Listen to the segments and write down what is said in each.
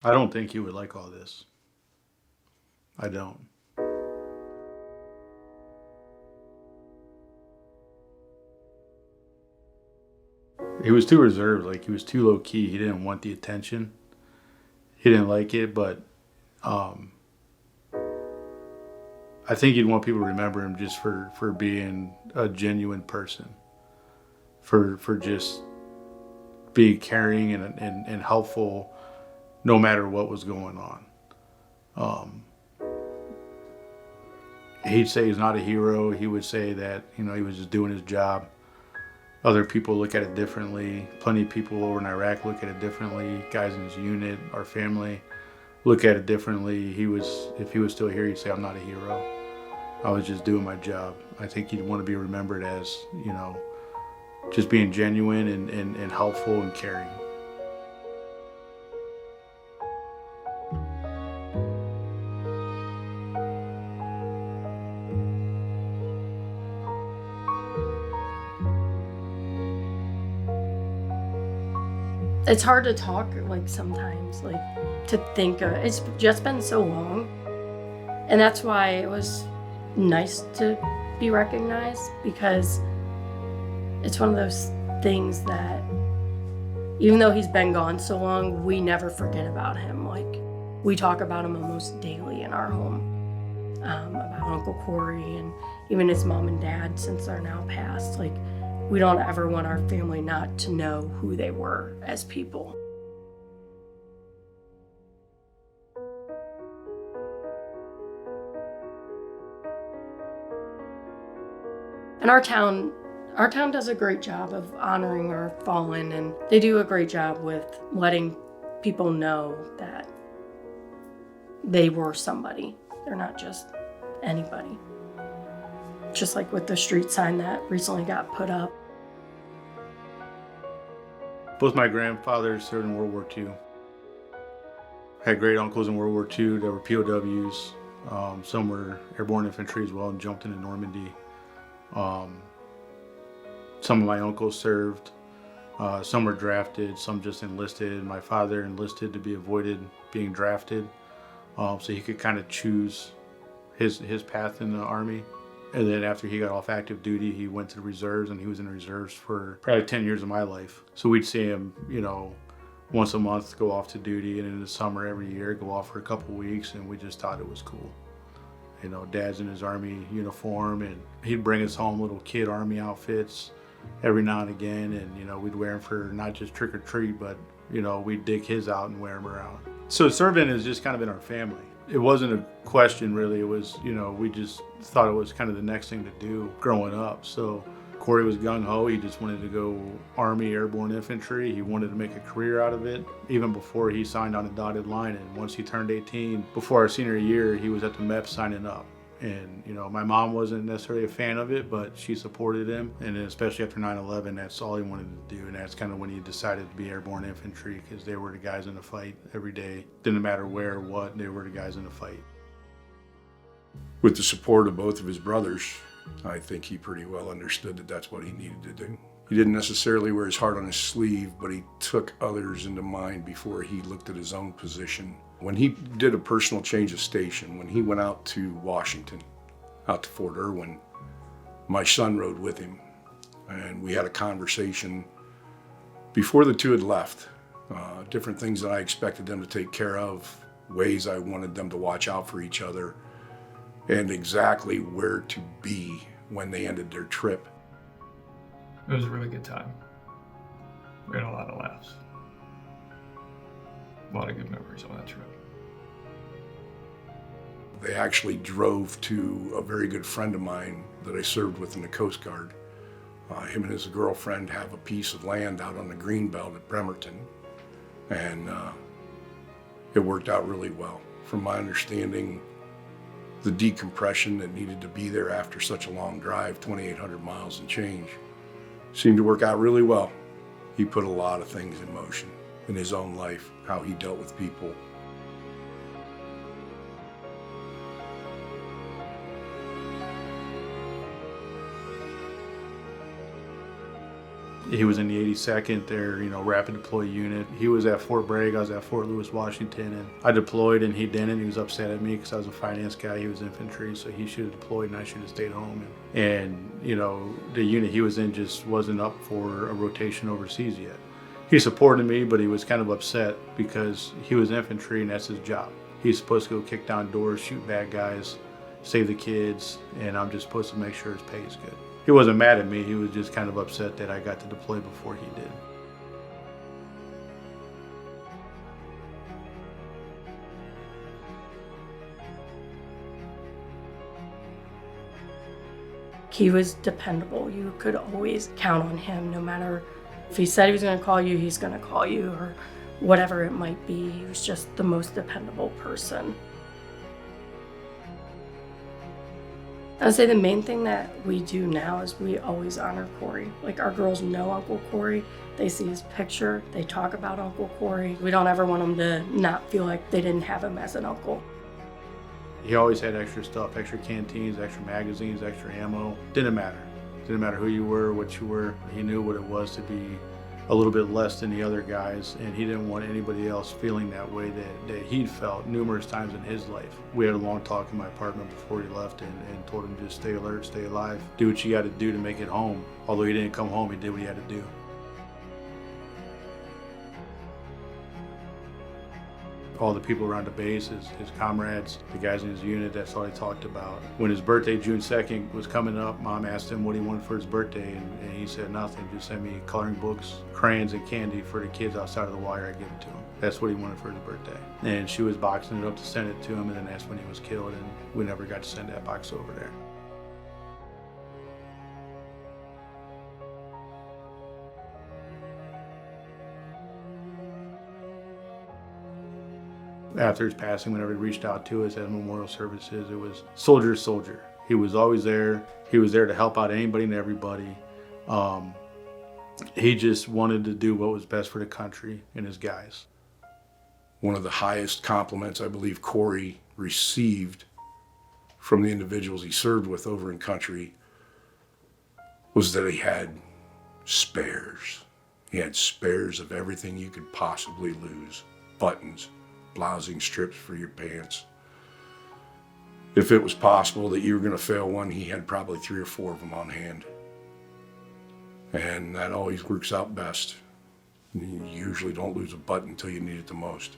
I don't think he would like all this. I don't. He was too reserved. Like he was too low key. He didn't want the attention. He didn't like it, but um, I think he'd want people to remember him just for being a genuine person, for just being caring and helpful no matter what was going on. Um, he'd say he's not a hero. He would say that he was just doing his job. Other people look at it differently. Plenty of people over in Iraq look at it differently. Guys in his unit, our family, look at it differently. If he was still here, he'd say, "I'm not a hero. I was just doing my job." I think he'd want to be remembered as, just being genuine and helpful and caring. It's hard to talk, like, sometimes, like, to think of it's just been so long, and that's why it was nice to be recognized, because it's one of those things that even though he's been gone so long, we never forget about him. Like, we talk about him almost daily in our home, about Uncle Cory and even his mom and dad, since they're now passed. Like, we don't ever want our family not to know who they were as people. And our town does a great job of honoring our fallen, and they do a great job with letting people know that they were somebody. They're not just anybody. Just like with the street sign that recently got put up. Both my grandfathers served in World War II. Had great uncles in World War II that were POWs. Some were airborne infantry as well and jumped into Normandy. Um, some of my uncles served. Some were drafted. Some just enlisted. My father enlisted to be avoided being drafted, so he could kind of choose his path in the army. And then after he got off active duty, he went to the reserves, and he was in the reserves for probably 10 years of my life. So we'd see him, once a month go off to duty, and in the summer every year go off for a couple weeks, and we just thought it was cool. Dad's in his army uniform, and he'd bring us home little kid army outfits every now and again, and we'd wear them for not just trick or treat, but we'd dig his out and wear them around. So serving is just kind of in our family. It wasn't a question really. It was, we just thought it was kind of the next thing to do growing up. So Cory was gung-ho. He just wanted to go Army Airborne Infantry. He wanted to make a career out of it, even before he signed on a dotted line. And once he turned 18, before our senior year, he was at the MEP signing up. And, my mom wasn't necessarily a fan of it, but she supported him. And then especially after 9/11, that's all he wanted to do. And that's kind of when he decided to be airborne infantry, because they were the guys in the fight every day. Didn't matter where or what, they were the guys in the fight. With the support of both of his brothers, I think he pretty well understood that that's what he needed to do. He didn't necessarily wear his heart on his sleeve, but he took others into mind before he looked at his own position. When he did a personal change of station, when he went out to Washington, out to Fort Irwin, my son rode with him, and we had a conversation before the two had left. Different things that I expected them to take care of, ways I wanted them to watch out for each other, and exactly where to be when they ended their trip. It was a really good time. We had a lot of laughs. A lot of good memories on that trip. They actually drove to a very good friend of mine that I served with in the Coast Guard. Him and his girlfriend have a piece of land out on the Greenbelt at Bremerton, and it worked out really well. From my understanding, the decompression that needed to be there after such a long drive, 2,800 miles and change, seemed to work out really well. He put a lot of things in motion in his own life, how he dealt with people. He was in the 82nd, their rapid deploy unit. He was at Fort Bragg, I was at Fort Lewis, Washington, and I deployed and he didn't. He was upset at me because I was a finance guy, he was infantry, so he should have deployed and I should have stayed home. And the unit he was in just wasn't up for a rotation overseas yet. He supported me, but he was kind of upset because he was infantry and that's his job. He's supposed to go kick down doors, shoot bad guys, save the kids, and I'm just supposed to make sure his pay is good. He wasn't mad at me, he was just kind of upset that I got to deploy before he did. He was dependable. You could always count on him, no matter if he said he was going to call you, he's going to call you, or whatever it might be. He was just the most dependable person. I would say the main thing that we do now is we always honor Cory. Like, our girls know Uncle Cory. They see his picture. They talk about Uncle Cory. We don't ever want them to not feel like they didn't have him as an uncle. He always had extra stuff, extra canteens, extra magazines, extra ammo. Didn't matter. Didn't matter who you were, what you were. He knew what it was to be a little bit less than the other guys, and he didn't want anybody else feeling that way that he'd felt numerous times in his life. We had a long talk in my apartment before he left and told him just stay alert, stay alive, do what you got to do to make it home. Although he didn't come home, he did what he had to do. All the people around the base, his comrades, the guys in his unit, that's all he talked about. When his birthday, June 2nd, was coming up, Mom asked him what he wanted for his birthday, and he said nothing. Just send me coloring books, crayons, and candy for the kids outside of the wire. I give it to him. That's what he wanted for his birthday. And she was boxing it up to send it to him, and then that's when he was killed, and we never got to send that box over there. After his passing, whenever he reached out to us at memorial services, it was soldier to soldier. He was always there. He was there to help out anybody and everybody. He just wanted to do what was best for the country and his guys. One of the highest compliments I believe Cory received from the individuals he served with over in country was that he had spares. He had spares of everything you could possibly lose. Buttons, blousing strips for your pants. If it was possible that you were going to fail one, he had probably 3 or 4 of them on hand. And that always works out best. You usually don't lose a button until you need it the most.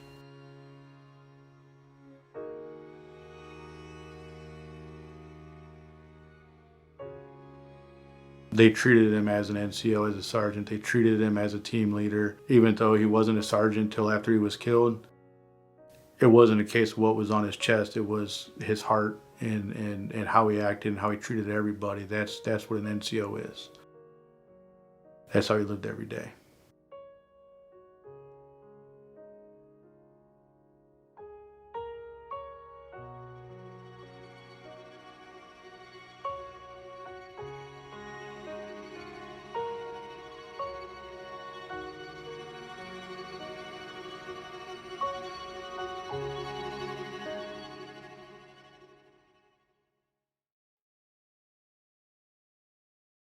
They treated him as an NCO, as a sergeant. They treated him as a team leader, even though he wasn't a sergeant until after he was killed. It wasn't a case of what was on his chest. It was his heart and how he acted and how he treated everybody. That's what an NCO is. That's how he lived every day.